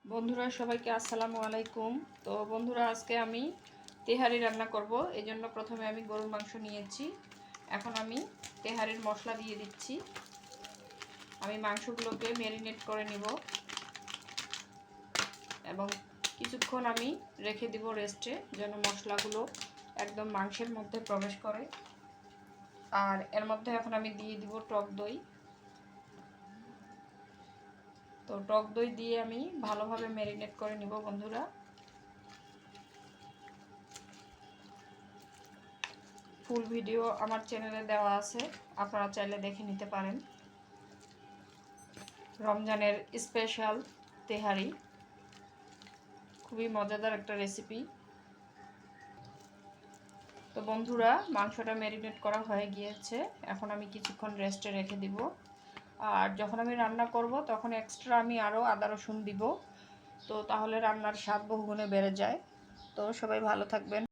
বন্ধুরা সবাইকে আসসালামু আলাইকুম। তো বন্ধুরা আজকে আমি তেহারি রান্না করব। এই জন্য প্রথমে আমি গরুর মাংস নিয়েছি। এখন আমি তেহারির মশলা দিয়ে দিচ্ছি। আমি মাংসগুলোকে ম্যারিনেট করে নিব এবং কিছুক্ষণ আমি রেখে দিব রেস্টে, যেন মশলাগুলো একদম মাংসের মধ্যে প্রবেশ করে। আর এর মধ্যে এখন আমি দিয়ে দিব টক দই। তো টক দই দিয়ে আমি ভালোভাবে ম্যারিনেট করে নিব বন্ধুরা। ফুল ভিডিও আমার চ্যানেলে দেওয়া আছে, আপনারা চাইলে দেখে নিতে পারেন। রমজানের স্পেশাল তেহারি, খুবই মজাদার একটা রেসিপি। তো বন্ধুরা মাংসটা ম্যারিনেট করা হয়ে গিয়েছে, এখন আমি কিছুক্ষণ রেস্টে রেখে দিব। আর যখন আমি রান্না করব তখন এক্সট্রা আমি আরও আদা রসুন দিব, তো তাহলে রান্নার স্বাদ বহুগুণে বেড়ে যায়। তো সবাই ভালো থাকবেন।